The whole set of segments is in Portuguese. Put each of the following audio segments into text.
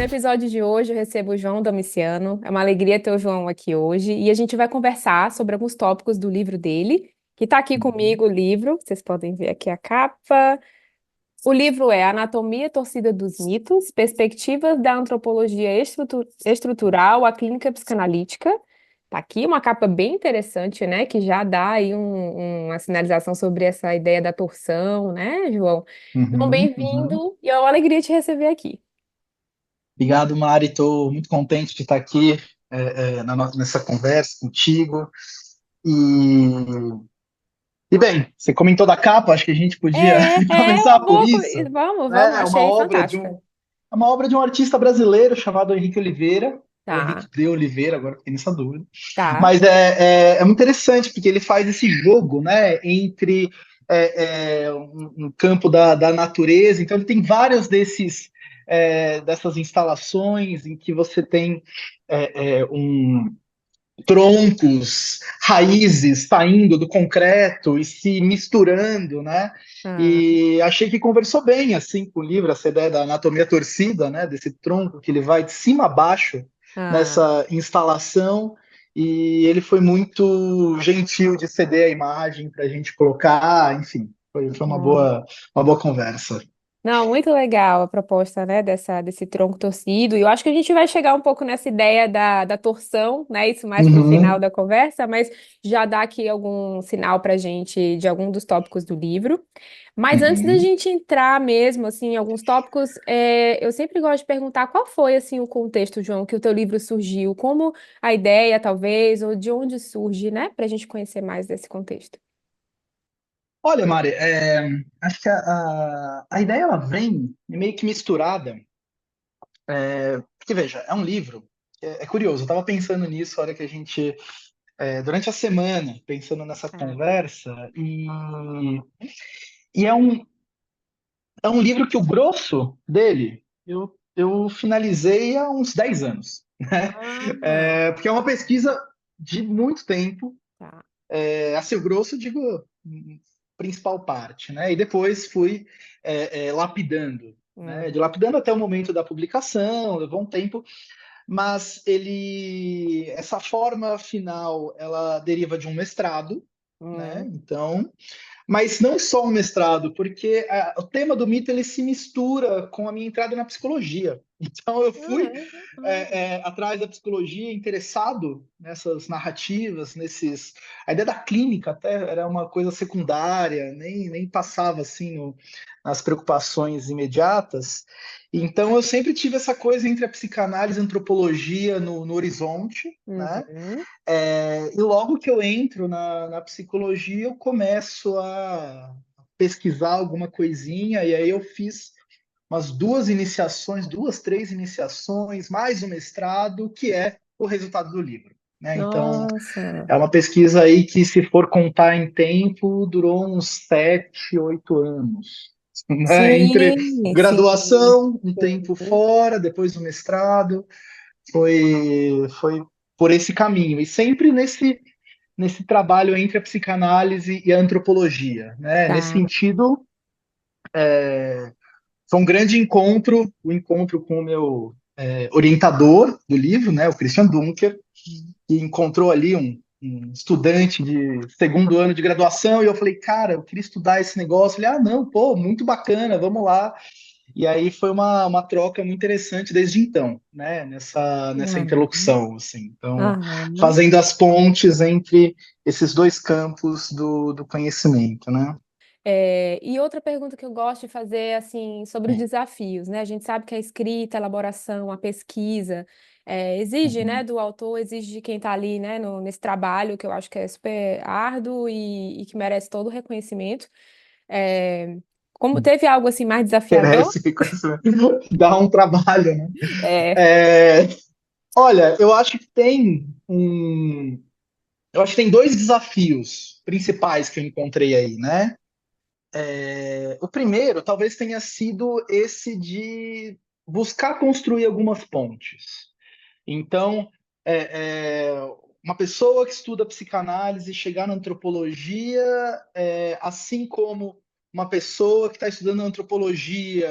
episódio de hoje eu recebo o João Domiciano. É uma alegria ter o João aqui hoje e a gente vai conversar sobre alguns tópicos do livro dele, que está aqui Uhum. comigo o livro. Vocês podem ver aqui a capa. O livro é Anatomia Torcida dos Mitos, Perspectivas da Antropologia Estrutural à Clínica Psicanalítica. Tá aqui uma capa bem interessante, né? Que já dá aí uma sinalização sobre essa ideia da torção, né, João? Então, Uhum, uhum. bem-vindo e é uma alegria te receber aqui. Obrigado, Mari. Estou muito contente de estar aqui nessa conversa contigo. E bem, você comentou da capa, acho que a gente podia começar Uma por boa. isso. Vamos, Né? achei fantástica. É uma obra de um artista brasileiro chamado Henrique Oliveira, ou Tá, Henrique de Oliveira, agora fiquei nessa dúvida. tá. Mas é muito interessante, porque ele faz esse jogo, né, entre um campo da natureza. Então, ele tem vários dessas instalações em que você tem troncos, raízes saindo do concreto e se misturando, né? Ah, E achei que conversou bem assim com o livro, essa ideia da anatomia torcida, né? Desse tronco que ele vai de cima a baixo ah, nessa instalação. E ele foi muito gentil de ceder a imagem para a gente colocar, enfim, foi ah. uma boa conversa. Não, muito legal a proposta, né, desse tronco torcido. E eu acho que a gente vai chegar um pouco nessa ideia da torção, né? Isso mais para o final Uhum, da conversa, mas já dá aqui algum sinal para a gente de algum dos tópicos do livro. Mas antes da uhum. gente entrar mesmo, assim, em alguns tópicos, eu sempre gosto de perguntar qual foi, assim, o contexto, João, que o teu livro surgiu, como a ideia, talvez, ou de onde surge, né, para a gente conhecer mais desse contexto. Olha, Mari, acho que a ideia ela vem meio que misturada. Porque, veja, é um livro. É curioso, eu estava pensando nisso a hora que a gente, durante a semana, pensando nessa Ah, conversa, e é um livro que o grosso dele eu finalizei há uns 10 anos, né? ah, Porque é uma pesquisa de muito tempo, tá. assim, o grosso, eu digo, principal parte, né? E depois fui lapidando, né? De Uhum, lapidando até o momento da publicação, levou um tempo. Mas essa forma final, ela deriva de um mestrado, né? uhum, Então, mas não só um mestrado, porque o tema do mito ele se mistura com a minha entrada na psicologia. Então, eu fui atrás da psicologia, interessado nessas narrativas, A ideia da clínica até era uma coisa secundária, nem passava assim nas preocupações imediatas. Então, eu sempre tive essa coisa entre a psicanálise e a antropologia no horizonte, né? uhum. E logo que eu entro na psicologia, eu começo a pesquisar alguma coisinha, e aí eu fiz umas duas, três iniciações, mais um mestrado, que é o resultado do livro. Né? Então, Nossa, é uma pesquisa aí que, se for contar em tempo, durou uns 7, 8 anos. Né? Entre sim, sim, graduação, um tempo sim. fora, depois o mestrado, foi por esse caminho. E sempre nesse trabalho entre a psicanálise e a antropologia. Né? Nesse Tá. sentido, foi um grande encontro, o encontro com o meu orientador do livro, né, o Christian Dunker, que encontrou ali um estudante de segundo ano de graduação, e eu falei, cara, eu queria estudar esse negócio. Ele, não, pô, muito bacana, vamos lá. E aí foi uma troca muito interessante desde então, né, nessa Aham, interlocução, assim. Então, aham. fazendo as pontes entre esses dois campos do conhecimento, né? E outra pergunta que eu gosto de fazer é assim, sobre os desafios, né? A gente sabe que a escrita, a elaboração, a pesquisa exige, né, Uhum. do autor, exige de quem está ali, né, nesse trabalho que eu acho que é super árduo e que merece todo o reconhecimento. É, como teve algo assim mais desafiador? Merece reconhecimento. Dá um trabalho, né? É, É, olha, eu acho que tem dois desafios principais que eu encontrei aí, né? O primeiro talvez tenha sido esse de buscar construir algumas pontes. Então, uma pessoa que estuda psicanálise chegar na antropologia, assim como uma pessoa que está estudando antropologia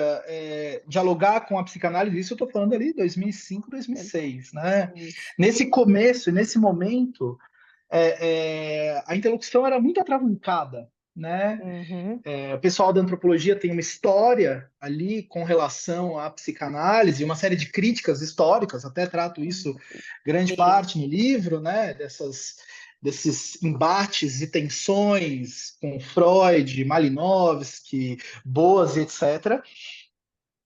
dialogar com a psicanálise, isso eu estou falando ali 2005, 2006, né? Isso. Nesse começo, nesse momento, a interlocução era muito atravancada, né? Uhum. O pessoal da antropologia tem uma história ali com relação à psicanálise, uma série de críticas históricas, até trato isso grande Isso. parte no livro, né? Desses embates e tensões com Freud, Malinowski, Boas, etc.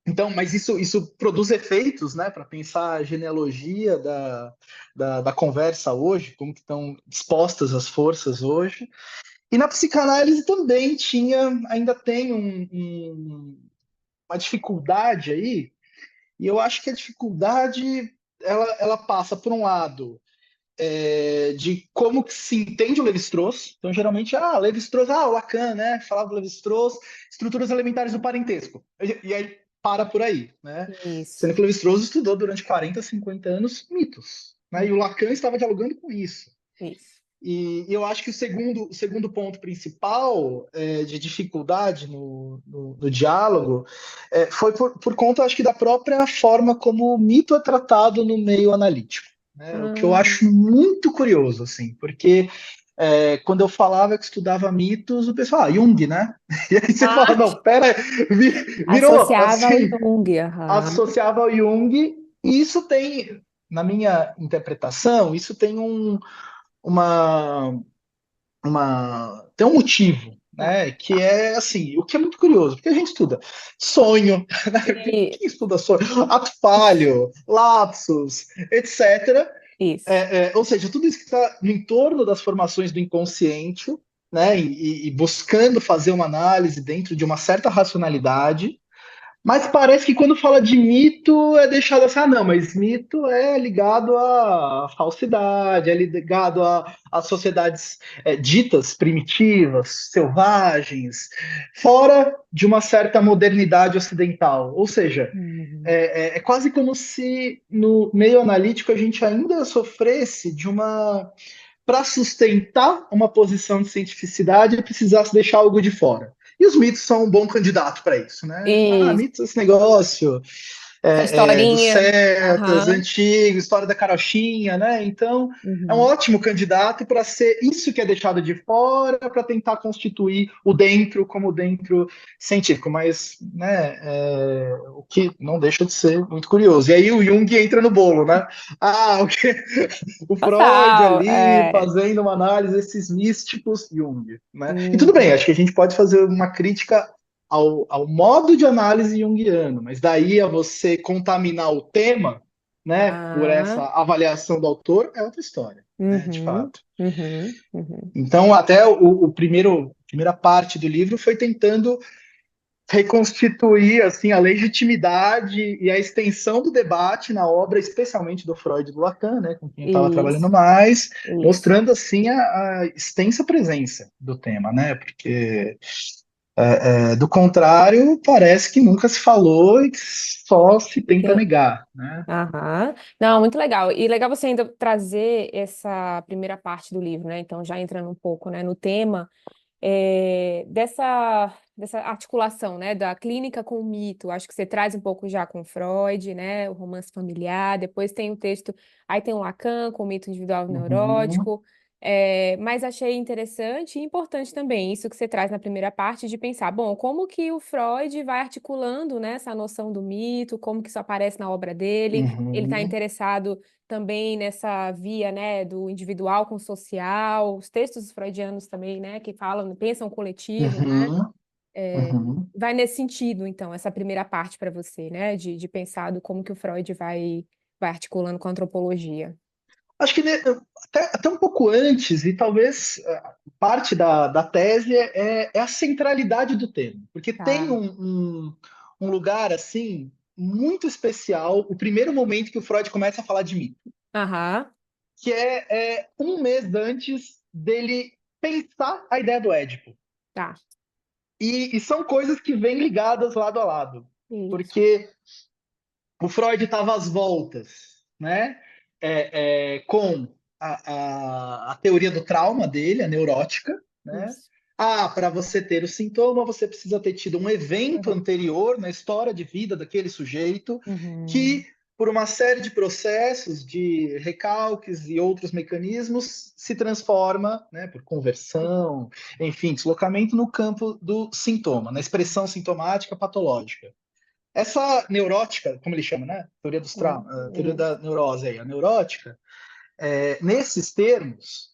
Então, mas isso produz efeitos, né, para pensar a genealogia da conversa hoje, como que estão dispostas as forças hoje. E na psicanálise também ainda tem uma dificuldade aí, e eu acho que a dificuldade ela passa, por um lado, de como que se entende o Lévi-Strauss. Então, geralmente, Lévi-Strauss, o Lacan, né? Falava do Lévi-Strauss, estruturas elementares do parentesco. E aí para por aí, né? Sendo Isso. que o Lévi-Strauss estudou durante 40, 50 anos mitos, né? E o Lacan estava dialogando com isso. Isso. E eu acho que o segundo ponto principal de dificuldade no diálogo foi por conta, acho que, da própria forma como o mito é tratado no meio analítico. Né? O que eu Hum. acho muito curioso, assim, porque quando eu falava que estudava mitos, o pessoal, Jung, né? E aí você fala, Ah, não, pera, virou, associava ao assim, Jung, aham. associava ao Jung, e isso tem, na minha interpretação, isso tem uma, tem um motivo, Tá, né? Que tá. é assim, o que é muito curioso, porque a gente estuda sonho, né? E- Quem estuda sonho? Ato falho, lapsos, etc. Isso. Ou seja, tudo isso que está no entorno das formações do inconsciente, né? E buscando fazer uma análise dentro de uma certa racionalidade. Mas parece que quando fala de mito é deixado assim, não, mas mito é ligado à falsidade, é ligado a sociedades ditas primitivas, selvagens, fora de uma certa modernidade ocidental. Ou seja, Uhum. é quase como se no meio analítico a gente ainda sofresse de uma. Para sustentar uma posição de cientificidade, precisasse deixar algo de fora. E os mitos são um bom candidato para isso, né? Isso. Mitos, esse negócio Essa dos historinha. certas, Aham. antigos, história da carochinha, né? Então, é um Uhum. ótimo candidato para ser isso que é deixado de fora, para tentar constituir o dentro como dentro científico, mas, né, o que não deixa de ser muito curioso. E aí o Jung entra no bolo, né? O Freud Total. ali fazendo uma análise desses místicos Jung, né? E tudo bem, Uhum. acho que a gente pode fazer uma crítica ao modo de análise junguiano, mas daí a você contaminar o tema, né, por essa Ah. avaliação do autor, é outra história, né, de Uhum. fato. Uhum. Uhum. Então, até primeira parte do livro foi tentando reconstituir assim a legitimidade e a extensão do debate na obra, especialmente do Freud e do Lacan, né, com quem eu estava trabalhando Isso. mais, Isso. mostrando assim a extensa presença do tema, né, porque do contrário, parece que nunca se falou e que só se tenta Fiquei. negar, né? Aham. Não, muito legal. E legal você ainda trazer essa primeira parte do livro, né? Então, já entrando um pouco, né, no tema. Dessa articulação, né, da clínica com o mito. Acho que você traz um pouco já com Freud, né, o romance familiar, depois tem o texto, aí tem o Lacan com o mito individual Uhum, neurótico, mas achei interessante e importante também isso que você traz na primeira parte de pensar, bom, como que o Freud vai articulando, né, essa noção do mito, como que isso aparece na obra dele, ele está uhum, interessado também nessa via, né, do individual com o social, os textos freudianos também, né, que falam, pensam coletivo, né, uhum, uhum. vai nesse sentido, então, essa primeira parte para você, né, de pensar do como que o Freud vai articulando com a antropologia. Acho que até um pouco antes, e talvez parte da tese é a centralidade do tema, porque tem Tá. um lugar assim muito especial, o primeiro momento que o Freud começa a falar de mito, Aham, que é um mês antes dele pensar a ideia do Édipo. tá. E são coisas que vêm ligadas lado a lado, Isso. porque o Freud estava às voltas, né, com a teoria do trauma dele, a neurótica, né, Isso. para você ter o sintoma, você precisa ter tido um evento Uhum. anterior na história de vida daquele sujeito, Uhum. que, por uma série de processos, de recalques e outros mecanismos, se transforma, né, por conversão, enfim, deslocamento no campo do sintoma, na expressão sintomática patológica. Essa neurótica, como ele chama, né? Teoria dos traumas, teoria Isso. da neurose aí, a neurótica, nesses termos,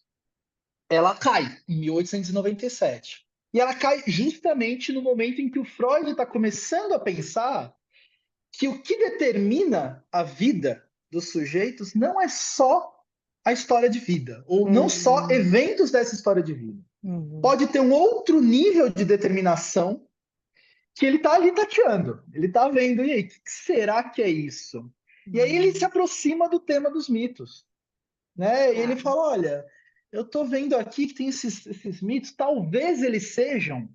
ela cai em 1897. E ela cai justamente no momento em que o Freud está começando a pensar que o que determina a vida dos sujeitos não é só a história de vida, ou não só Uhum. eventos dessa história de vida. Uhum. Pode ter um outro nível de determinação que ele está ali tateando, ele está vendo, e aí, o que será que é isso? E aí ele se Uhum. aproxima do tema dos mitos, né? E ele Tá. fala, olha, eu estou vendo aqui que tem esses mitos, talvez eles sejam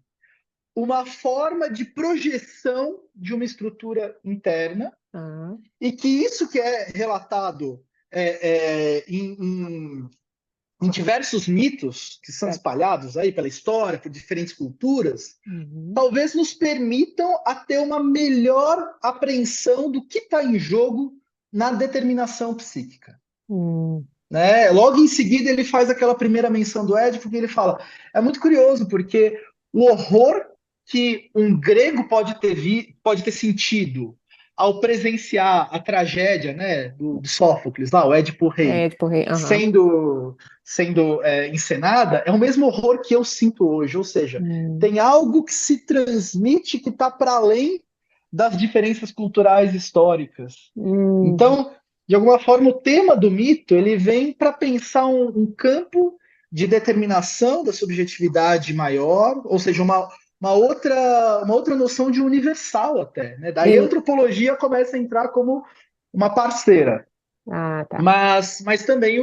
uma forma de projeção de uma estrutura interna, Ah, e que isso que é relatado em diversos mitos que são certo. espalhados aí pela história, por diferentes culturas, Uhum. talvez nos permitam a ter uma melhor apreensão do que está em jogo na determinação psíquica. Uhum. Né? Logo em seguida, ele faz aquela primeira menção do Édipo, que ele fala: é muito curioso, porque o horror que um grego pode ter sentido ao presenciar a tragédia, né, do Sófocles, lá, o Édipo Rei, É, tipo, aham. sendo encenada, é o mesmo horror que eu sinto hoje. Ou seja, Uhum. tem algo que se transmite que está para além das diferenças culturais históricas. Uhum. Então, de alguma forma, o tema do mito ele vem para pensar um campo de determinação da subjetividade maior, ou seja, uma outra noção de universal até. Né? Daí a Ele... antropologia começa a entrar como uma parceira, Ah, tá. mas também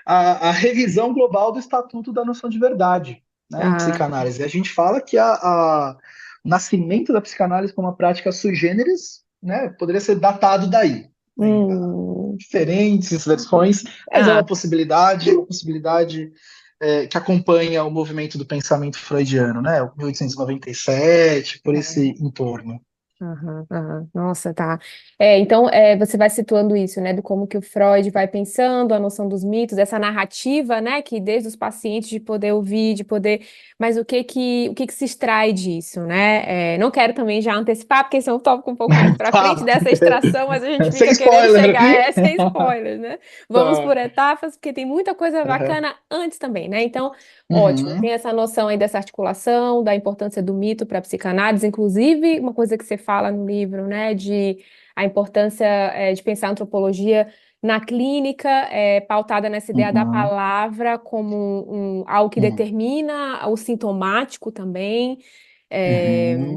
a revisão global do Estatuto da Noção de Verdade, né, em Ah, psicanálise. A gente fala que o nascimento da psicanálise como uma prática sui generis, né, poderia ser datado daí. Tem hum. diferentes versões, mas é Ah, uma possibilidade que acompanha o movimento do pensamento freudiano, né, 1897, por esse tá. entorno. Aham, aham. Nossa, tá. Então, você vai situando isso, né, do como que o Freud vai pensando a noção dos mitos, essa narrativa, né, que desde os pacientes de poder ouvir, de poder, mas o que que se extrai disso, né? Não quero também já antecipar, porque esse é um tópico um pouco mais para frente Tá. dessa extração, mas a gente Sem fica querendo spoiler. chegar sem spoilers, né? Vamos Tá. por etapas, porque tem muita coisa Uhum. bacana antes também, né? Então, ótimo, tem Uhum. essa noção aí dessa articulação, da importância do mito para a psicanálise, inclusive uma coisa que você fala no livro, né, de a importância de pensar a antropologia na clínica, pautada nessa ideia da Uhum. palavra como algo que Uhum. determina o sintomático também.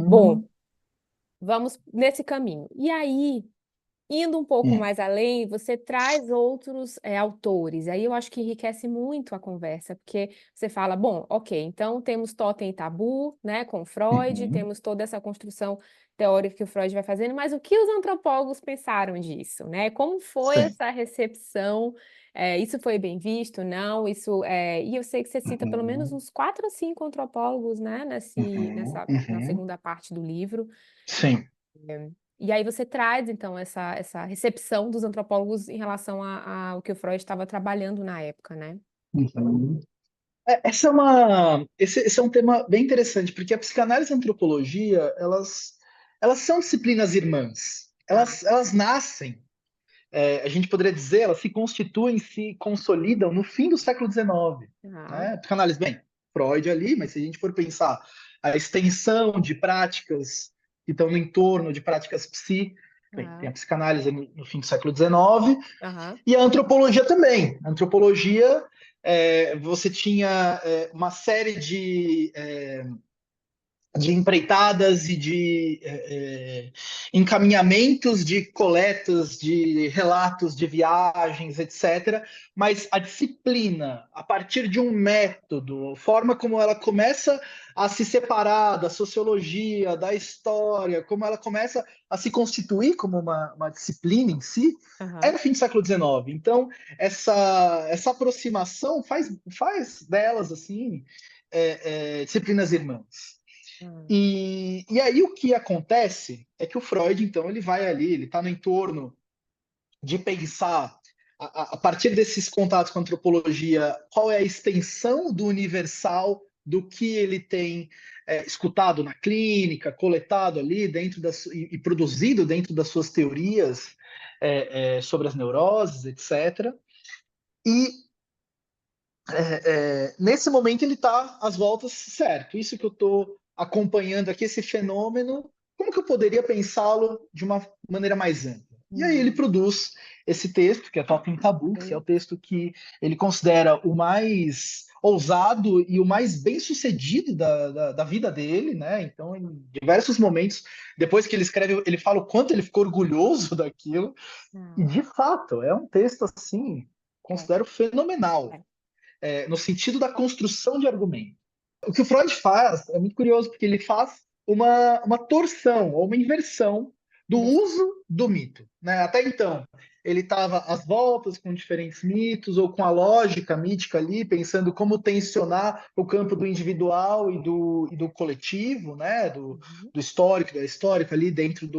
Bom, Uhum. vamos nesse caminho. E aí, indo um pouco Uhum. mais além, você traz outros autores. Aí eu acho que enriquece muito a conversa, porque você fala, bom, ok, então temos Totem e Tabu, né, com Freud, Uhum. temos toda essa construção teórica que o Freud vai fazendo, mas o que os antropólogos pensaram disso, né? Como foi Sim. essa recepção? Isso foi bem visto? Não? E eu sei que você cita pelo menos Uhum. uns 4 ou 5 antropólogos, né, Uhum. na Uhum. segunda parte do livro. Sim. E aí você traz, então, essa recepção dos antropólogos em relação ao que o Freud estava trabalhando na época, né? Uhum. Esse é um tema bem interessante, porque a psicanálise e a antropologia, elas são disciplinas irmãs. Ah, Elas nascem, a gente poderia dizer, elas se constituem, se consolidam no fim do século XIX. ah, Né? Psicanálise, bem, Freud ali, mas se a gente for pensar a extensão de práticas que estão no entorno de práticas bem, tem ah, a psicanálise no fim do século XIX aham, e a antropologia também. A antropologia, você tinha uma série de empreitadas e de encaminhamentos de coletas, de relatos de viagens, etc. Mas a disciplina, a partir de um método, a forma como ela começa a se separar da sociologia, da história, como ela começa a se constituir como uma disciplina em si, é aham, no fim do século XIX. Então, essa aproximação faz delas assim disciplinas irmãs. Hum. E aí o que acontece é que o Freud, então, ele vai ali, ele está no entorno de pensar, a partir desses contatos com a antropologia, qual é a extensão do universal do que ele tem escutado na clínica, coletado ali dentro e produzido dentro das suas teorias sobre as neuroses, etc. E nesse momento ele está às voltas, certo? Isso que eu estou acompanhando aqui, esse fenômeno, como que eu poderia pensá-lo de uma maneira mais ampla? E aí ele Hum. produz esse texto, que é Totem Tabu, que é o texto que ele considera o mais ousado e o mais bem-sucedido da vida dele, né? Então, em diversos momentos, depois que ele escreve, ele fala o quanto ele ficou orgulhoso daquilo, e Hum. de fato, é um texto assim, É, considero fenomenal é. no sentido da construção de argumento. O que o Freud faz é muito curioso, porque ele faz uma torção ou uma inversão do uso do mito. Né? Até então, ele estava às voltas com diferentes mitos ou com a lógica mítica ali, pensando como tensionar o campo do individual e do coletivo, né? Uhum. Do histórico, da histórica ali dentro de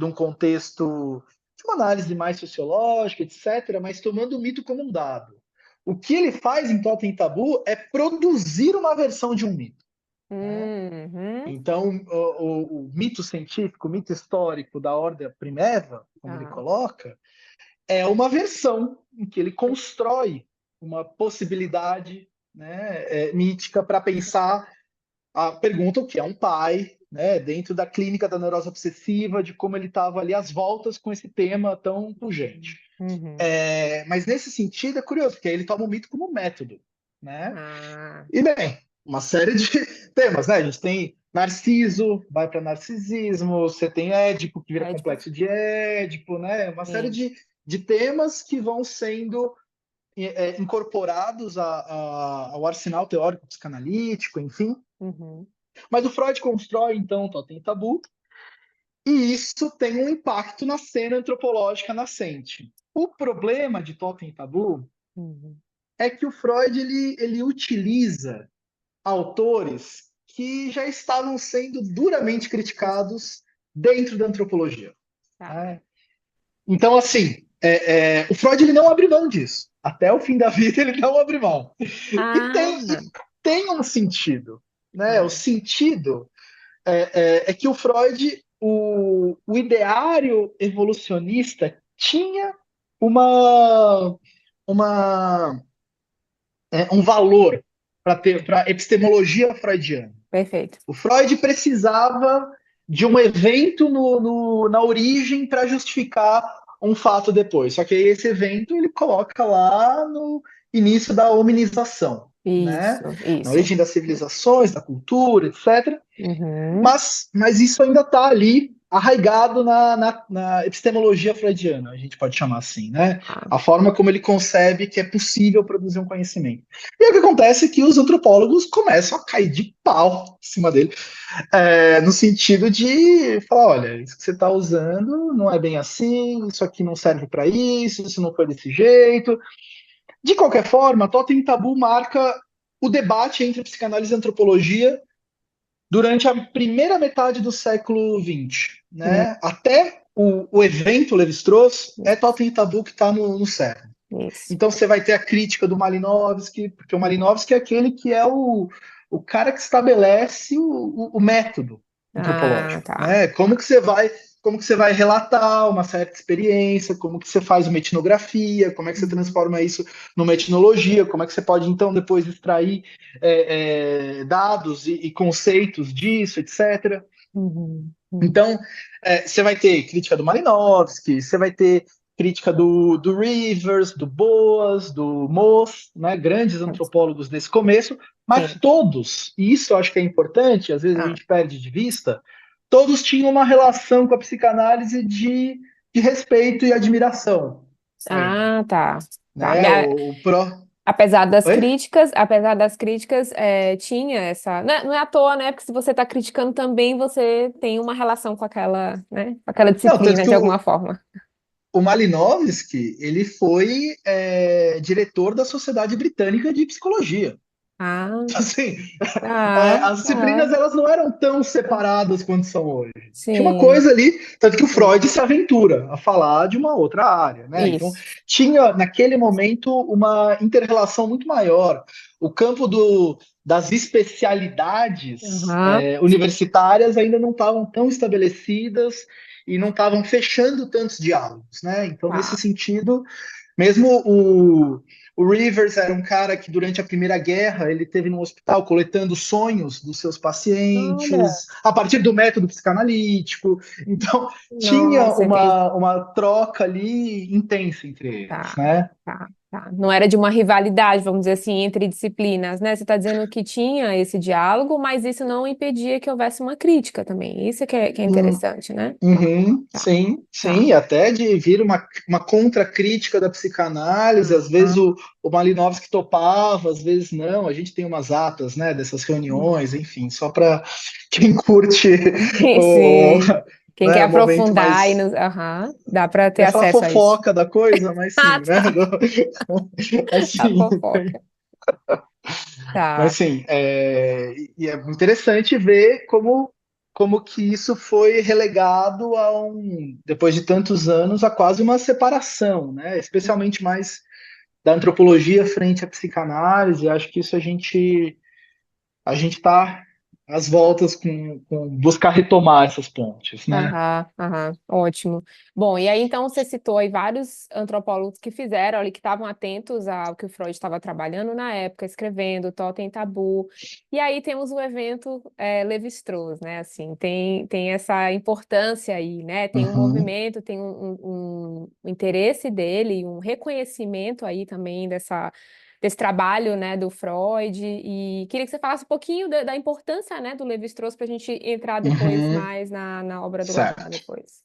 um contexto de uma análise mais sociológica, etc., mas tomando o mito como um dado. O que ele faz em Totem Tabu é produzir uma versão de um mito. Né? Uhum. Então, o mito científico, o mito histórico da ordem primeva, como ele Ah. coloca, é uma versão em que ele constrói uma possibilidade, né, mítica para pensar a pergunta o que é um pai, né, dentro da clínica da neurose obsessiva, de como ele estava ali às voltas com esse tema tão pungente. Uhum. Mas nesse sentido é curioso, porque ele toma o mito como método, né? Ah. E bem, uma série de temas, né? A gente tem Narciso, vai para narcisismo, você tem Édipo, que vira É tipo, complexo de Édipo, né? Uma série sim. de temas que vão sendo incorporados ao arsenal teórico psicanalítico, enfim. Uhum. Mas o Freud constrói, então, o Totem Tabu, e isso tem um impacto na cena antropológica nascente. O problema de Totem Tabu Uhum. é que o Freud ele utiliza autores que já estavam sendo duramente criticados dentro da antropologia. Tá. Né? Então, assim, o Freud ele não abre mão disso. Até o fim da vida ele não abre mão. E Ah. tem um sentido. Né? O Ah. sentido é que o Freud, o ideário evolucionista, tinha uma, uma um valor para a epistemologia freudiana. Perfeito. O Freud precisava de um evento na origem para justificar um fato depois. Só que aí esse evento ele coloca lá no início da hominização, né? Isso, Na isso. origem das civilizações, da cultura, etc. Uhum. Mas isso ainda está ali arraigado na epistemologia freudiana, a gente pode chamar assim, né? Ah. A forma como ele concebe que é possível produzir um conhecimento. E aí o que acontece é que os antropólogos começam a cair de pau em cima dele, no sentido de falar, olha, isso que você está usando não é bem assim, isso aqui não serve para isso não foi desse jeito. De qualquer forma, Totem Tabu marca o debate entre psicanálise e antropologia durante a primeira metade do século XX, Hum. né? Até o evento Levi-Strauss é Totem e Tabu que está no cerne. Isso. Então você vai ter a crítica do Malinowski, porque o Malinowski é aquele que é o cara que estabelece o método Ah, antropológico, tá. né? Como que você vai relatar uma certa experiência, como que você faz uma etnografia, como é que você Uhum. transforma isso numa etnologia, como é que você pode então depois extrair dados e conceitos disso, etc. Uhum. Uhum. Então, você vai ter crítica do Malinowski, você vai ter crítica do Rivers, do Boas, do Moss, né, grandes antropólogos desse começo, mas Sim. todos, e isso eu acho que é importante, às vezes a Ah. gente perde de vista, todos tinham uma relação com a psicanálise de respeito e admiração ainda. Ah, tá. Tá. Né? O pró. Oi? Apesar das críticas, tinha essa. Não é à toa, né? Porque se você está criticando também, você tem uma relação com aquela, né? Com aquela Não, tanto disciplina que de alguma forma. o Malinowski, ele foi diretor da Sociedade Britânica de Psicologia. Ah, Assim, tá, as tá. disciplinas elas não eram tão separadas quanto são hoje. Tinha uma Sim, coisa ali, tanto que o sim. Freud se aventura a falar de uma outra área, né? Então, Isso. tinha naquele momento uma interrelação muito maior. O campo das especialidades Aham, universitárias ainda não estavam tão estabelecidas e não estavam fechando tantos diálogos, né? Então, nesse tá. sentido, mesmo o Rivers era um cara que, durante a Primeira Guerra, ele teve no hospital coletando sonhos dos seus Olha, pacientes, a partir do método psicanalítico. Então, tinha nossa, entendi. uma troca ali intensa entre eles, Tá, né? tá, tá. Não era de uma rivalidade, vamos dizer assim, entre disciplinas, né? Você está dizendo que tinha esse diálogo, mas isso não impedia que houvesse uma crítica também. Isso que é Hum, interessante, né? uhum, Tá, sim, tá. sim, até de vir uma contracrítica da psicanálise, às vezes Aham. o Malinowski topava, às vezes não, a gente tem umas atas, né, dessas reuniões, enfim, só para quem curte o, Sim. Quem quer né, o momento aprofundar e mais, nos... Aham, dá para ter não é falar acesso a isso. fofoca da coisa, mas Ah, sim, né, tá. A assim, fofoca. mas Tá. sim, e é interessante ver como que isso foi relegado depois de tantos anos, a quase uma separação, né? Especialmente mais da antropologia frente à psicanálise. Acho que isso a gente está às voltas com buscar retomar essas pontes, né? Aham, aham, ótimo. Bom, e aí então você citou aí vários antropólogos que fizeram ali, que estavam atentos ao que o Freud estava trabalhando na época, escrevendo Totem e Tabu. E aí temos o evento Levi-Strauss, né? Assim, tem essa importância aí, né? Tem um Uhum, movimento, tem um interesse dele, um reconhecimento aí também desse trabalho, né, do Freud, e queria que você falasse um pouquinho da importância, né, do Levi-Strauss para a gente entrar depois uhum, mais na obra do Lacan certo. depois.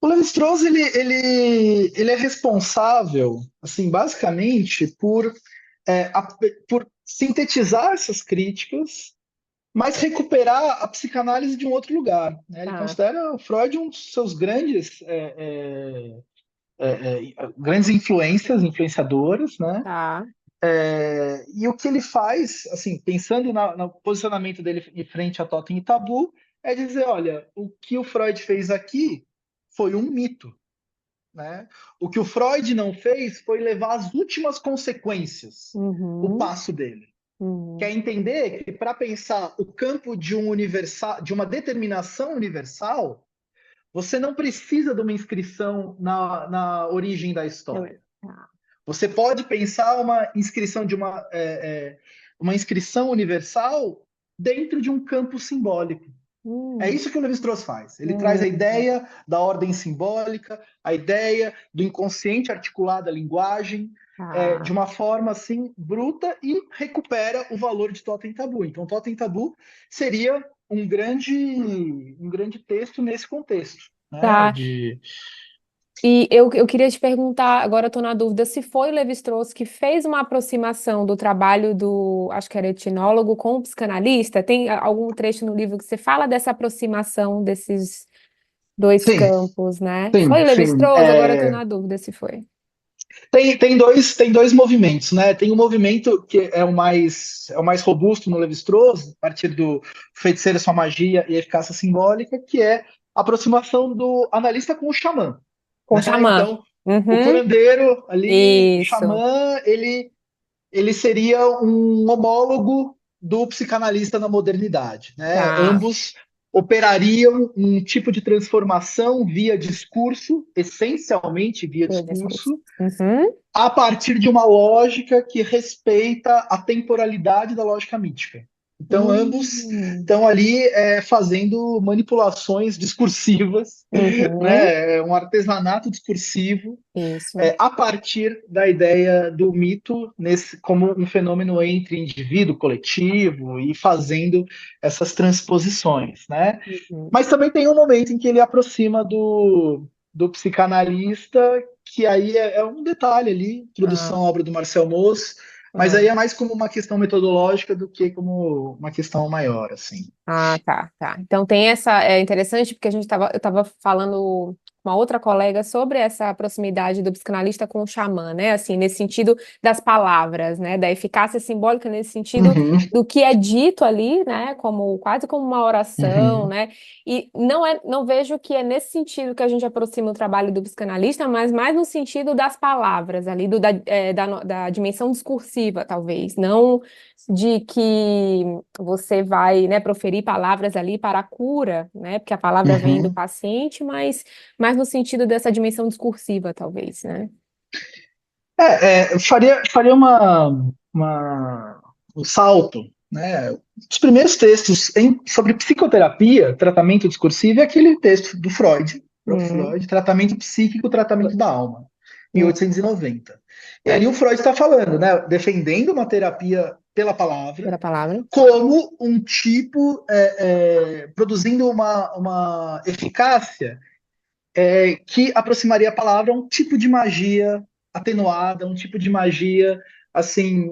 O Levi-Strauss ele é responsável, assim, basicamente por sintetizar essas críticas, mas recuperar a psicanálise de um outro lugar, né? Ele Tá, considera o Freud um dos seus grandes influenciadoras, né? tá. E o que ele faz, assim, pensando no posicionamento dele em frente a Totem e Tabu, é dizer, olha, o que o Freud fez aqui foi um mito, né? O que o Freud não fez foi levar às últimas consequências o Uhum, passo dele. Quer uhum. entender que, para pensar o campo de uma determinação universal, você não precisa de uma inscrição na origem da história. Tá. Você pode pensar uma inscrição uma inscrição universal dentro de um campo simbólico. É Hum, isso que o Levi-Strauss faz. Ele traz a hum, ideia da ordem simbólica, a ideia do inconsciente articulado à linguagem, de tá. uma forma assim bruta, e recupera o valor de Totem Tabu. Então, Totem Tabu seria um grande texto nesse contexto, né? Tá. E eu queria te perguntar, agora eu estou na dúvida, se foi o Levi-Strauss que fez uma aproximação do trabalho do, acho que era etnólogo, com o psicanalista? Tem algum trecho no livro que você fala dessa aproximação desses dois Sim, campos, né? sim, Foi o sim. Levi-Strauss? Agora eu estou na dúvida se foi. Tem dois movimentos, né? Tem um movimento que é o mais robusto no Levi-Strauss, a partir do Feiticeiro, Sua Magia e Eficácia Simbólica, que é a aproximação do analista com o xamã, Com o né? xamã. Então, o Uhum. curandeiro ali, o Isso. xamã, ele seria um homólogo do psicanalista na modernidade, né? Tá. Ambos operariam um tipo de transformação via discurso, essencialmente via Meu Deus. discurso, Uhum. a partir de uma lógica que respeita a temporalidade da lógica mítica. Então, ambos Hum. estão ali fazendo manipulações discursivas, Uhum. né, um artesanato discursivo, Isso. a partir da ideia do mito como um fenômeno entre indivíduo, coletivo, e fazendo essas transposições, né? Uhum. Mas também tem um momento em que ele aproxima do psicanalista, que aí é um detalhe ali, Ah, introdução à obra do Marcel Mauss, mas ah. aí é mais como uma questão metodológica do que como uma questão maior, assim. Ah, tá, tá. Então tem essa, é interessante porque eu estava falando uma outra colega sobre essa proximidade do psicanalista com o xamã, né? Assim, nesse sentido das palavras, né? Da eficácia simbólica nesse sentido Uhum, do que é dito ali, né? Como quase como uma oração, uhum, né? E não vejo que é nesse sentido que a gente aproxima o trabalho do psicanalista, mas mais no sentido das palavras ali, da dimensão discursiva, talvez, não de que você vai, né, proferir palavras ali para a cura, né? Porque a palavra vem do uhum. paciente, mas mais no sentido dessa dimensão discursiva, talvez, né? Eu faria um salto, né? Os primeiros textos sobre psicoterapia, tratamento discursivo, é aquele texto do Freud, próprio Hum, Freud, tratamento psíquico, tratamento da alma, em hum, 1890. E ali o Freud está falando, né? Defendendo uma terapia pela palavra, pela palavra. como um tipo, produzindo uma eficácia que aproximaria a palavra a um tipo de magia atenuada, um tipo de magia assim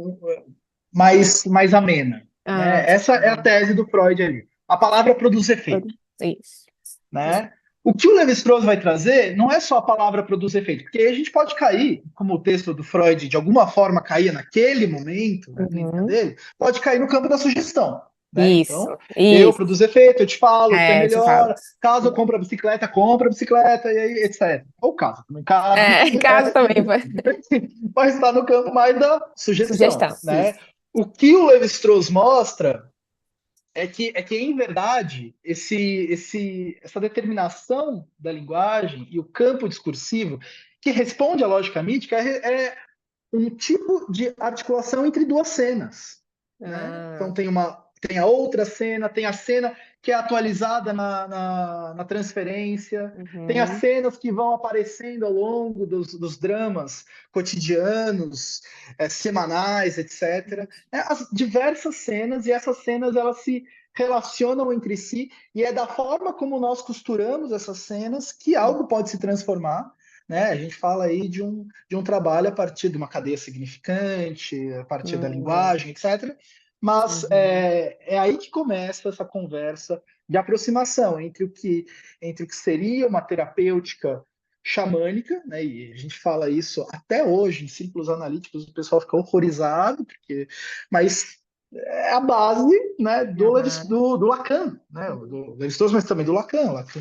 mais amena, Ah, né? Essa é a sim. tese do Freud ali. A palavra produz efeito, Isso. né? O que o Levi-Strauss vai trazer não é só a palavra produz efeito, porque aí a gente pode cair, como o texto do Freud de alguma forma caía naquele momento na clínica Uhum. dele, pode cair no campo da sugestão, né? Isso, Então, eu isso. produzo efeito, eu te falo o que é É, eu te falo. melhor, caso eu compre a bicicleta, e aí, etc. Ou caso, também caso, É, caso também. mas está no campo mais da sugestão, Sugestão. né? Isso. O que o Levi-Strauss mostra é que, em verdade, essa determinação da linguagem e o campo discursivo, que responde à lógica mítica, é um tipo de articulação entre duas cenas, né? Então Ah, tem a outra cena, tem a cena que é atualizada na transferência, tem as uhum, cenas que vão aparecendo ao longo dos dramas cotidianos, semanais, etc. As diversas cenas, e essas cenas elas se relacionam entre si, e é da forma como nós costuramos essas cenas que algo pode se transformar, né? A gente fala aí de um trabalho a partir de uma cadeia significante, a partir da uhum, linguagem, etc. Mas uhum. é aí que começa essa conversa de aproximação entre o que seria uma terapêutica xamânica, né? E a gente fala isso até hoje em círculos analíticos, o pessoal fica horrorizado, mas é a base, né, Aham. do Lacan, né, do Levi-Strauss, mas também do Lacan. Lacan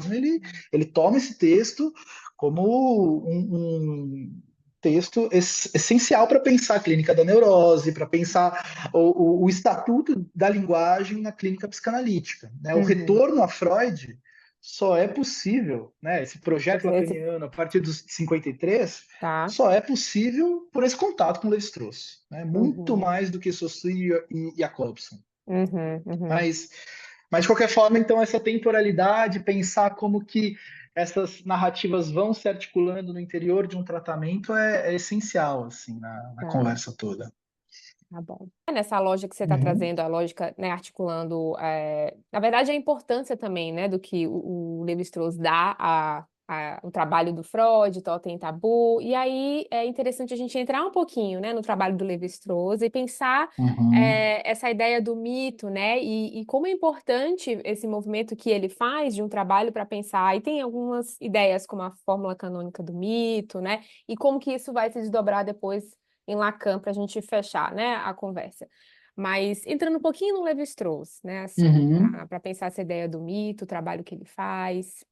ele toma esse texto como um texto essencial para pensar a clínica da neurose, para pensar o estatuto da linguagem na clínica psicanalítica, né? O Uhum. retorno a Freud só é possível, né? Esse projeto lacaniano a partir dos 53 Tá. só é possível por esse contato com Levi-Strauss, né? Muito Uhum. mais do que Saussure e Jacobson. Uhum. Uhum. Mas, mas, de qualquer forma, então, essa temporalidade, pensar como que essas narrativas vão se articulando no interior de um tratamento é essencial, assim, na Tá. conversa toda. Tá bom. Nessa lógica que você está Uhum, trazendo, a lógica, né, articulando, na verdade, a importância também, né, do que o Levi-Strauss dá o trabalho do Freud, Totem e Tabu, e aí é interessante a gente entrar um pouquinho, né, no trabalho do Levi-Strauss e pensar uhum, essa ideia do mito, né, e como é importante esse movimento que ele faz de um trabalho para pensar, e tem algumas ideias como a fórmula canônica do mito, né, e como que isso vai se desdobrar depois em Lacan para a gente fechar, né, a conversa. Mas entrando um pouquinho no Levi-Strauss, né, assim, uhum. para pensar essa ideia do mito, o trabalho que ele faz.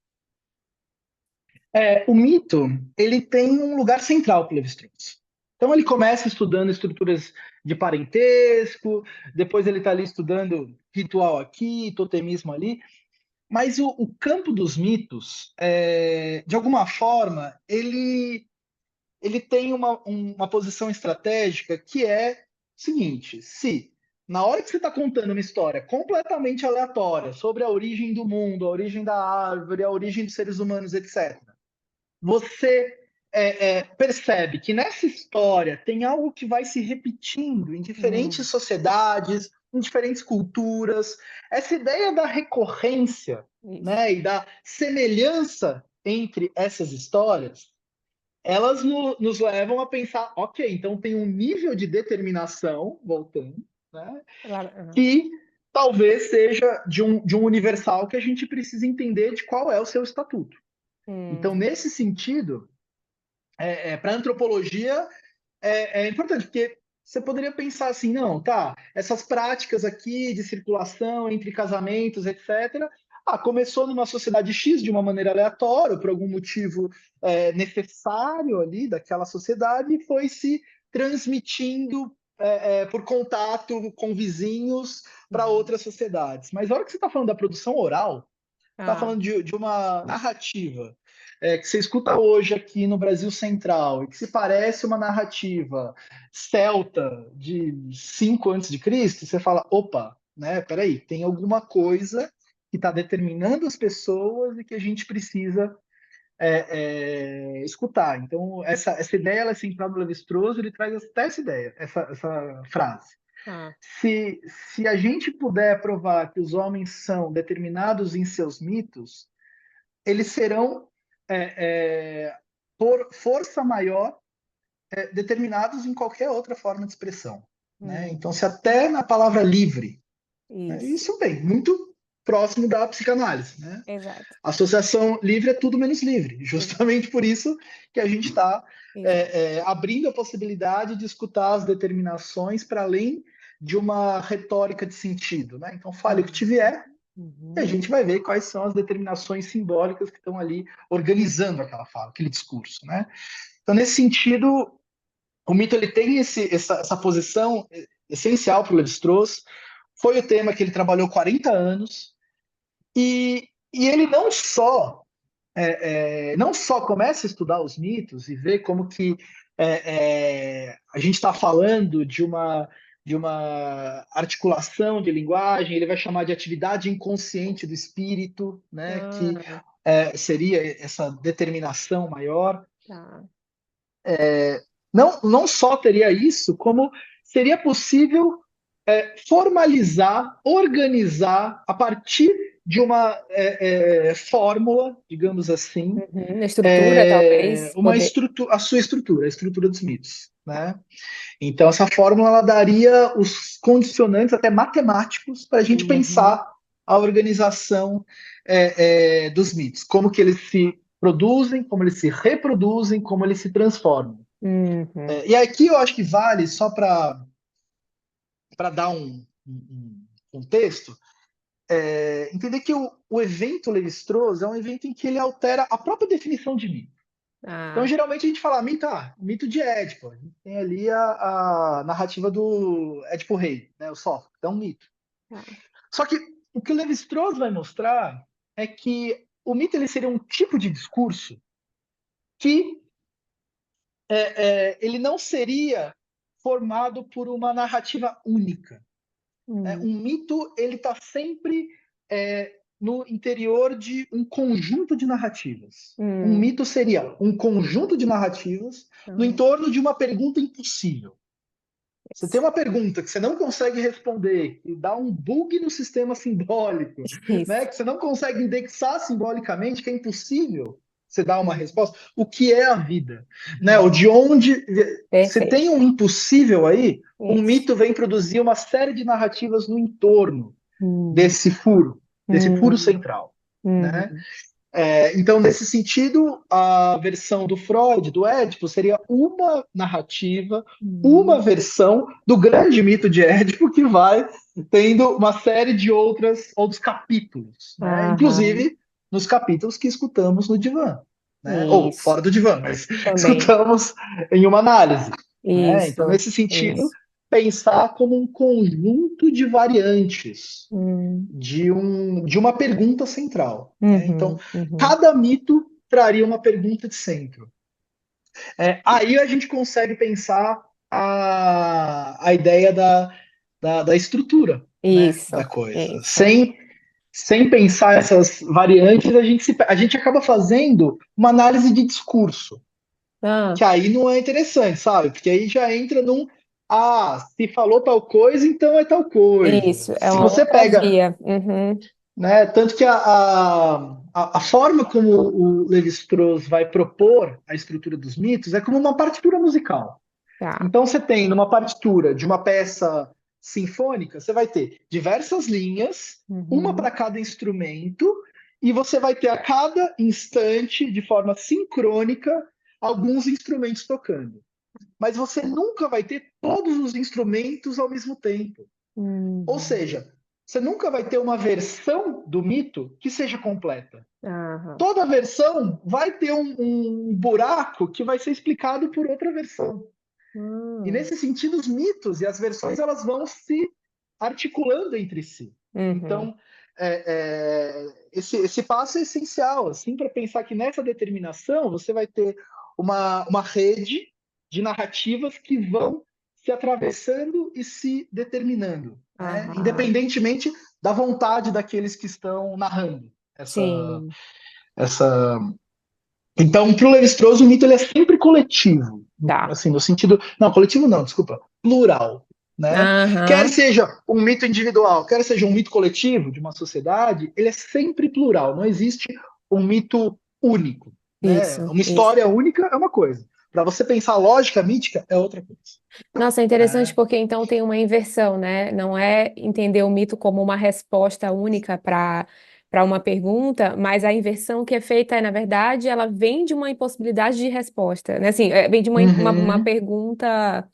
O mito, ele tem um lugar central para o Levi-Strauss. Então, ele começa estudando estruturas de parentesco, depois ele está ali estudando ritual aqui, totemismo ali, mas o campo dos mitos, de alguma forma, ele tem uma posição estratégica que é o seguinte: se na hora que você está contando uma história completamente aleatória sobre a origem do mundo, a origem da árvore, a origem dos seres humanos, etc., você percebe que nessa história tem algo que vai se repetindo em diferentes Hum, sociedades, em diferentes culturas. Essa ideia da recorrência, isso. né, e da semelhança entre essas histórias, elas nos levam a pensar, ok, então tem um nível de determinação, voltando, né, Aham. que talvez seja de um universal que a gente precisa entender de qual é o seu estatuto. Então, nesse sentido, para a antropologia é importante, porque você poderia pensar assim, não, tá, essas práticas aqui de circulação entre casamentos, etc., começou numa sociedade X de uma maneira aleatória, por algum motivo necessário ali daquela sociedade, e foi se transmitindo por contato com vizinhos para outras sociedades. Mas a hora que você está falando da produção oral, está Ah, falando de uma narrativa que você escuta hoje aqui no Brasil Central e que se parece uma narrativa celta de 5 antes de Cristo, você fala, opa, né? Peraí, tem alguma coisa que está determinando as pessoas e que a gente precisa escutar. Então, essa ideia ela é central no Levi-Strauss, ele traz até essa ideia, essa frase. ah, Se, se a gente puder provar que os homens são determinados em seus mitos, eles serão, por força maior, determinados em qualquer outra forma de expressão. Né? Então, se até na palavra livre, né? isso, Isso bem, muito próximo da psicanálise. Né? exato, Associação livre é tudo menos livre, exato, justamente por isso que a gente está exato. abrindo a possibilidade de escutar as determinações para além de uma retórica de sentido. Né? Então, fale o que te vier, e a Uhum. gente vai ver quais são as determinações simbólicas que estão ali organizando aquela fala, aquele discurso. Né? Então, nesse sentido, o mito ele tem essa posição essencial para o Levi-Strauss. Foi o tema que ele trabalhou 40 anos, e ele não só começa a estudar os mitos e ver como que a gente está falando de uma articulação de linguagem, ele vai chamar de atividade inconsciente do espírito, né, que Ah, seria essa determinação maior. tá. Não só teria isso, como seria possível formalizar, organizar a partir de uma fórmula, digamos assim, Uhum. Estrutura, talvez, poder. a sua estrutura, a estrutura dos mitos, né? Então essa fórmula ela daria os condicionantes até matemáticos para a gente Uhum. pensar a organização dos mitos, como que eles se produzem, como eles se reproduzem, como eles se transformam. Uhum. E aqui eu acho que vale só para dar um contexto, entender que o evento Levi-Strauss é um evento em que ele altera a própria definição de mito. Então, Ah, geralmente a gente fala mito de Édipo. A gente tem ali a narrativa do Édipo Rei, né, o Sófocles. É um mito. tá. Só que o que o Levi-Strauss vai mostrar é que o mito ele seria um tipo de discurso que ele não seria formado por uma narrativa única. Hum, Um mito ele está sempre no interior de um conjunto de narrativas. Um hum, mito seria um conjunto de narrativas no ah, entorno de uma pergunta impossível. Você tem isso. uma pergunta que você não consegue responder, que dá um bug no sistema simbólico, né? Isso. Que você não consegue indexar simbolicamente, que é impossível você dar uma Hum, resposta. O que é a vida? Né? O hum. de onde você tem Perfeito. um impossível aí, um Isso. mito vem produzir uma série de narrativas no entorno Hum, desse furo hum, central. Né? uhum, Então, nesse sentido, a versão do Freud, do Édipo, seria uma narrativa, uma hum. versão do grande mito de Édipo que vai tendo uma série de outros capítulos, né? Aham. Inclusive nos capítulos que escutamos no divã, né? Ou Isso. fora do divã, mas Também. escutamos em uma análise, né? Então, Isso. nesse sentido, Isso. pensar como um conjunto de variantes Hum, de uma pergunta central. Né? Então, uhum, uhum. cada mito traria uma pergunta de centro. Aí a gente consegue pensar a ideia da estrutura, né, da Isso. coisa. Isso. Sem pensar essas variantes, a gente acaba fazendo uma análise de discurso, Ah, que aí não é interessante, sabe? Porque aí já entra se falou tal coisa, então é tal coisa. isso. É Se uma você outra pega, via. Uhum. né? Tanto que a forma como o Levi-Strauss vai propor a estrutura dos mitos é como uma partitura musical. Tá. Então, você tem numa partitura de uma peça sinfônica, você vai ter diversas linhas, uma Uhum. para cada instrumento, e você vai ter a cada instante, de forma sincrônica, alguns instrumentos tocando. Mas você nunca vai ter todos os instrumentos ao mesmo tempo. Ou Uhum. seja, você nunca vai ter uma versão do mito que seja completa. Aham. Toda versão vai ter um buraco que vai ser explicado por outra versão. E Hum. nesse sentido, os mitos e as versões elas vão se articulando entre si. Uhum. Então, esse passo é essencial, assim, para pensar que nessa determinação você vai ter uma rede de narrativas que vão se atravessando e se determinando, né? Aham. Independentemente da vontade daqueles que estão narrando Sim. essa. Então, para o Levi-Strauss, o mito ele é sempre coletivo, Tá. assim, no sentido, não, coletivo não, desculpa, plural, né? Quer Aham. seja um mito individual, quer seja um mito coletivo de uma sociedade, ele é sempre plural, não existe um mito único, né? Isso, Uma isso. história única é uma coisa, para você pensar lógica mítica é outra coisa, Nossa, é interessante né? porque então tem uma inversão, né? Não é entender o mito como uma resposta única para uma pergunta, mas a inversão que é feita é, na verdade, ela vem de uma impossibilidade de resposta, né? Assim, vem de uma Uhum, pergunta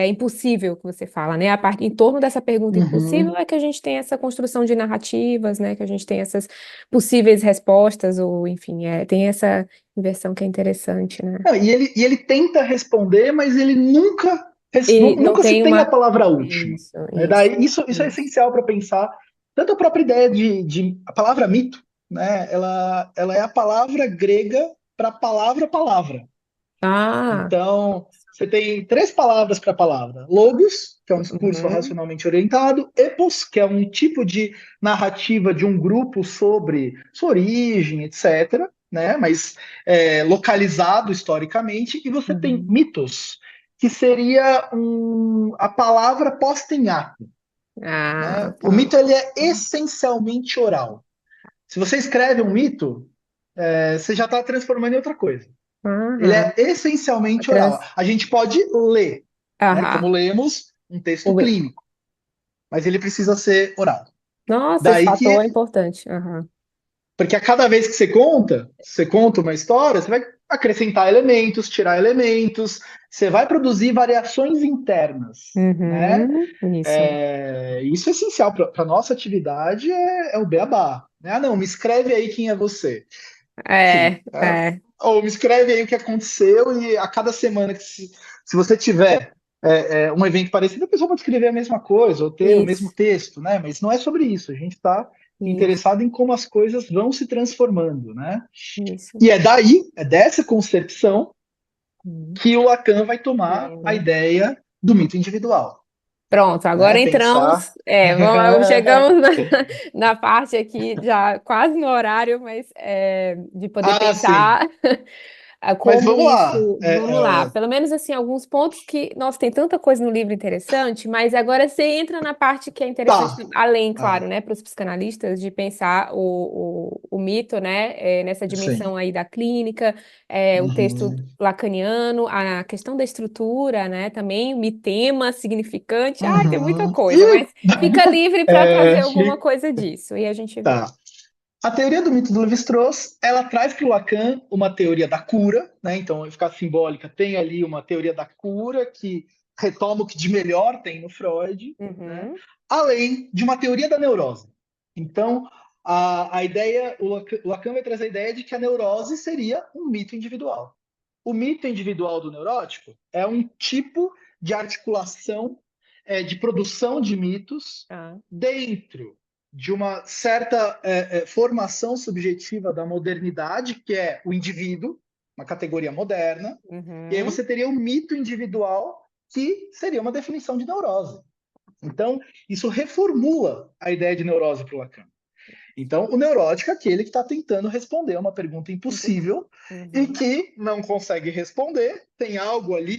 impossível que você fala, né? Em torno dessa pergunta impossível uhum. é que a gente tem essa construção de narrativas, né? Que a gente tem essas possíveis respostas, ou enfim, tem essa inversão que é interessante, né? Não, e ele tenta responder, mas ele nunca, E não nunca se tem tem a uma. palavra última. Isso, Né? isso, Daí, isso é isso. essencial para pensar tanto a própria ideia a palavra mito, né? Ela é a palavra grega para palavra palavra. Ah, Então, você tem três palavras para a palavra: logos, que é um discurso uhum, racionalmente orientado; epos, que é um tipo de narrativa de um grupo sobre sua origem, etc., né? Mas localizado historicamente; e você tem uhum. mitos, que seria a palavra posta em ato. Ah, Né? O tá. mito ele é essencialmente oral. Se você escreve um mito, você já está transformando em outra coisa. Ele Aham. é essencialmente oral. Trans... A gente pode ler, né, como Aham. lemos um texto O- clínico, mas ele precisa ser oral. Nossa, esse Daí fator é que, importante. Aham. porque a cada vez que você conta uma história, você vai acrescentar elementos, tirar elementos, você vai produzir variações internas, né? Uhum, isso. Isso é essencial para a nossa atividade, é o beabá. Né? Ah, não, me escreve aí quem é você. Sim. É, é. Ou me escreve aí o que aconteceu e a cada semana se você tiver um evento parecido, a pessoa pode escrever a mesma coisa ou ter o mesmo Isso, texto, né? Mas não é sobre isso. A gente está isso, interessado em como as coisas vão se transformando, né? isso. E é dessa concepção Uhum. que o Lacan vai tomar a Entendo. ideia do mito individual, Pronto, agora né? entramos, Pensar. chegamos na parte aqui, já quase no horário, mas de poder Ah, sim. pensar Mas como vamos lá. isso, vamos lá, pelo menos assim, alguns pontos que, nossa, tem tanta coisa no livro interessante, mas agora você entra na parte que é interessante, Tá. além, claro, Ah, né, para os psicanalistas, de pensar o mito, né, nessa sim. dimensão aí da clínica, o texto Uhum. lacaniano, a questão da estrutura, né, também, o mitema significante, ai, tem muita Uhum. coisa, mas fica livre para trazer É, alguma coisa disso, e a gente vê. tá. A teoria do mito do Levi-Strauss, ela traz para o Lacan uma teoria da cura, né? Então, vai ficar simbólica, tem ali uma teoria da cura que retoma o que de melhor tem no Freud, né? Uhum, Além de uma teoria da neurose. Então, a ideia, o Lacan vai trazer a ideia de que a neurose seria um mito individual. O mito individual do neurótico é um tipo de articulação, de produção de mitos tá. dentro de uma certa formação subjetiva da modernidade, que é o indivíduo, uma categoria moderna, e aí Uhum. você teria o mito individual, que seria uma definição de neurose. Então, isso reformula a ideia de neurose para o Lacan. Então, o neurótico é aquele que está tentando responder a uma pergunta impossível e Uhum. que não consegue responder. Tem algo ali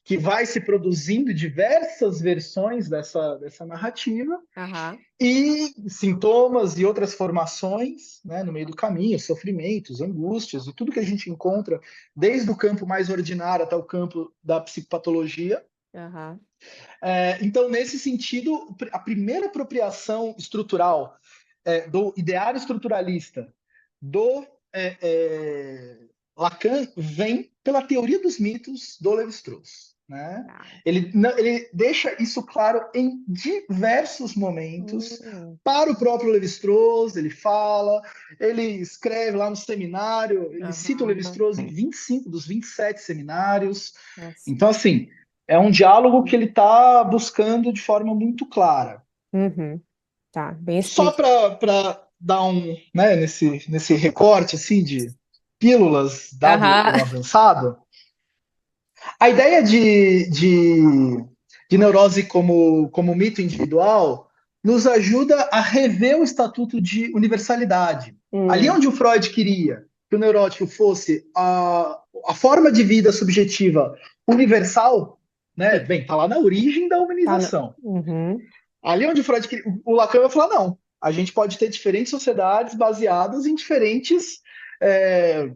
que vai se produzindo diversas versões dessa narrativa Aham. e sintomas e outras formações, né, no meio do caminho, sofrimentos, angústias e tudo que a gente encontra desde o campo mais ordinário até o campo da psicopatologia. Aham. Então, nesse sentido, a primeira apropriação estrutural do ideário estruturalista do Lacan vem pela teoria dos mitos do Lévi-Strauss, né? Tá. Ele deixa isso claro em diversos momentos. Para o próprio Lévi-Strauss, ele fala, ele escreve lá no seminário, ele cita o Aham. Lévi-Strauss em 25 dos 27 seminários. Nossa. Então, assim, é um diálogo que ele está buscando de forma muito clara. Uhum. Tá, bem Só explícito. para dar né, nesse recorte assim de pílulas, dado Aham. o avançado, a ideia de neurose como mito individual nos ajuda a rever o estatuto de universalidade. Ali Hum. onde o Freud queria que o neurótico fosse a forma de vida subjetiva universal, né? Sim. Bem, tá lá na origem da Tá no... humanização. Uhum. Ali onde o Freud, o Lacan vai falar, não, a gente pode ter diferentes sociedades baseadas em diferentes é,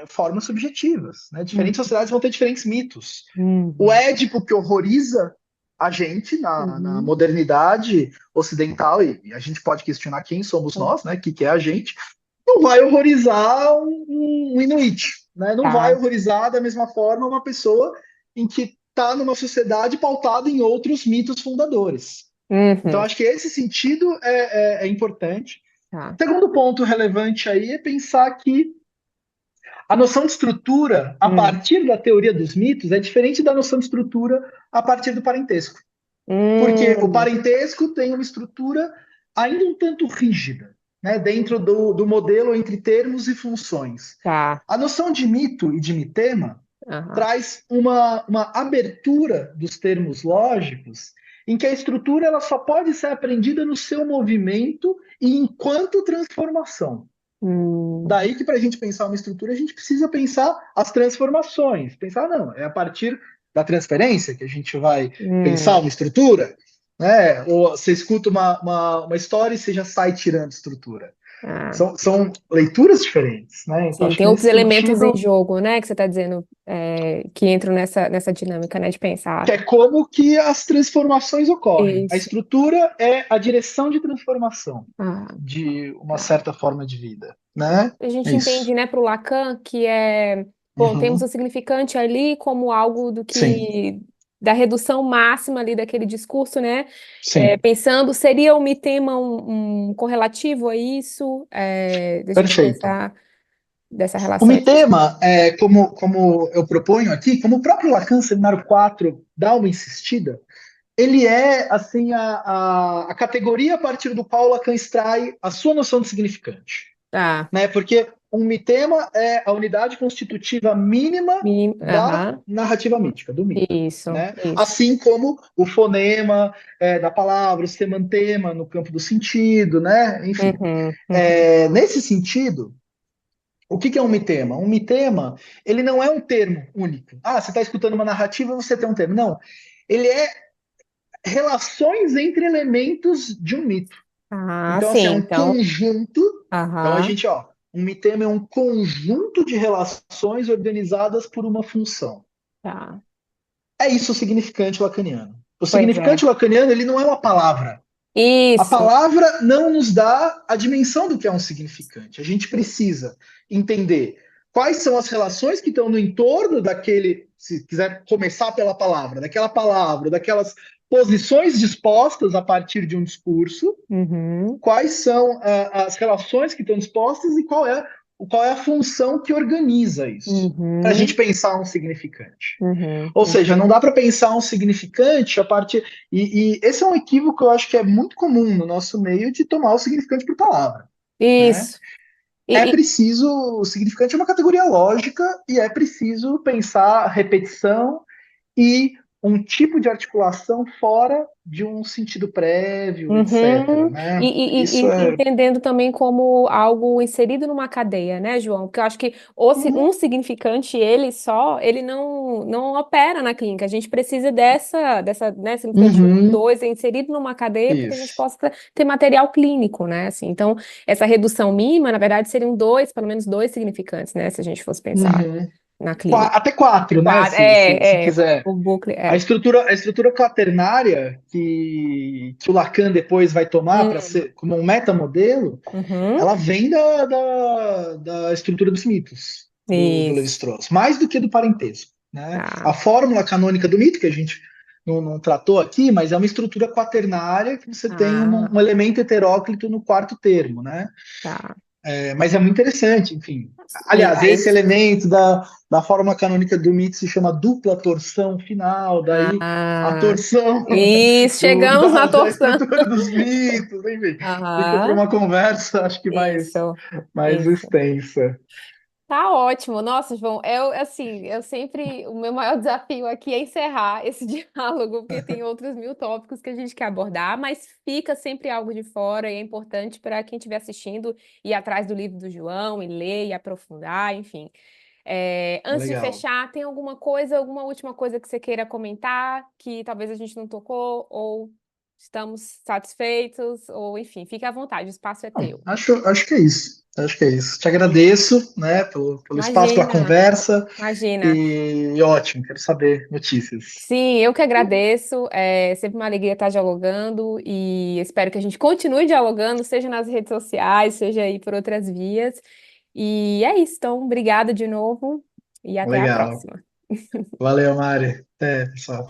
formas subjetivas, né? Diferentes sociedades vão ter diferentes mitos. O Uhum. Édipo que horroriza a gente na Uhum. modernidade ocidental, e a gente pode questionar quem somos nós, né? O que é a gente, não vai horrorizar um Inuit, né? Não vai Tá. horrorizar da mesma forma uma pessoa em que está numa sociedade pautada em outros mitos fundadores. Então, Uhum. acho que esse sentido é importante. Tá. Segundo ponto relevante aí é pensar que a noção de estrutura, a Hum. partir da teoria dos mitos, é diferente da noção de estrutura a partir do parentesco. Porque o Hum. parentesco tem uma estrutura ainda um tanto rígida, né, dentro do modelo entre termos e funções. Tá. A noção de mito e de mitema Aham. traz uma abertura dos termos lógicos em que a estrutura ela só pode ser aprendida no seu movimento e enquanto transformação. Hum. Daí que para a gente pensar uma estrutura, a gente precisa pensar as transformações. Pensar, não, é a partir da transferência que a gente vai pensar Hum. uma estrutura, né? Ou você escuta uma história e você já sai tirando estrutura. Ah. São leituras diferentes, né? Então, Sim, acho tem que outros nesse elementos em sentido, jogo, né, que você está dizendo, que entram nessa dinâmica, né, de que pensar. é como que as transformações ocorrem. A Isso. estrutura é a direção de transformação Ah, de uma tá. certa forma de vida, né? A É gente entende, isso. né, para o Lacan que bom, temos o Uhum. significante ali como algo Sim, da redução máxima ali daquele discurso, né? sim, Pensando, seria o mitema um correlativo a isso? Da gente perfeito. pensar dessa O relação entre... mitema, como eu proponho aqui, como o próprio Lacan, Seminário 4, dá uma insistida, ele é assim a categoria a partir do qual Lacan extrai a sua noção de significante, Tá, né? Porque um mitema é a unidade constitutiva mínima da aham, narrativa mítica, do mito, isso, né? isso. Assim como o fonema da palavra, o semantema no campo do sentido, né? Enfim, Uhum, uhum. nesse sentido, o que é um mitema? Um mitema, ele não é um termo único. Ah, você está escutando uma narrativa, você tem um termo. Não. Ele é relações entre elementos de um mito. Ah, Então, assim, é sim, um então, conjunto. Então, aham, um mitema é um conjunto de relações organizadas por uma função. tá. É isso o significante lacaniano. O Pois é. significante lacaniano, ele não é uma palavra. A Isso. palavra não nos dá a dimensão do que é um significante. A gente precisa entender quais são as relações que estão no entorno daquele, se quiser começar pela palavra, daquelas posições dispostas a partir de um discurso, Uhum, quais são as relações que estão dispostas e qual é a função que organiza isso, para a gente uhum, pensar um significante. uhum, Ou uhum. seja, não dá para pensar um significante a partir. E esse é um equívoco que eu acho que é muito comum no nosso meio de tomar o significante por palavra. Né? Isso. É E, e- preciso. O significante é uma categoria lógica e é preciso pensar repetição e um tipo de articulação fora de um sentido prévio, etc. uhum. Né? Isso E é. entendendo também como algo inserido numa cadeia, né, João? Porque eu acho que Uhum, um significante, ele só, ele não opera na clínica. A gente precisa né, significante um, uhum, dois, é inserido numa cadeia para que a gente isso. possa ter material clínico, né? Assim, então, essa redução mínima, na verdade, seriam dois, pelo menos dois significantes, né? Se a gente fosse pensar. Uhum. na clínica. Até quatro, né? Quatro, Se quiser. o bucle, A estrutura quaternária que o Lacan depois vai tomar para Hum, ser como um metamodelo, uhum, ela vem da estrutura dos mitos do isso, Lévi-Strauss, mais do que do parentesco, né? A tá, fórmula canônica do mito, que a gente não tratou aqui, mas é uma estrutura quaternária que você tem um ah, elemento heteróclito no quarto termo, né? tá. Mas é muito interessante, enfim. E Aliás, aí, esse elemento da fórmula canônica do mito se chama dupla torção final, daí a ah, torção isso, chegamos na da torção. estrutura dos mitos, enfim. Fica para Aham, uma conversa, acho que isso, mais isso. extensa. Tá ótimo. Nossa, João, eu sempre, o meu maior desafio aqui é encerrar esse diálogo, porque tem outros mil tópicos que a gente quer abordar, mas fica sempre algo de fora e é importante para quem estiver assistindo ir atrás do livro do João e ler e aprofundar, enfim. Antes de Legal. fechar, tem alguma coisa, alguma última coisa que você queira comentar que talvez a gente não tocou ou estamos satisfeitos, ou enfim, fique à vontade, o espaço é teu. Acho que é isso. Acho que é isso. Te agradeço, né, pelo espaço para Imagina, conversa imagina. e ótimo, quero saber notícias. Sim, eu que agradeço. É sempre uma alegria estar dialogando e espero que a gente continue dialogando, seja nas redes sociais, seja aí por outras vias. E é isso, então, obrigada de novo e até a Legal. próxima. Valeu, Mari. Até, pessoal.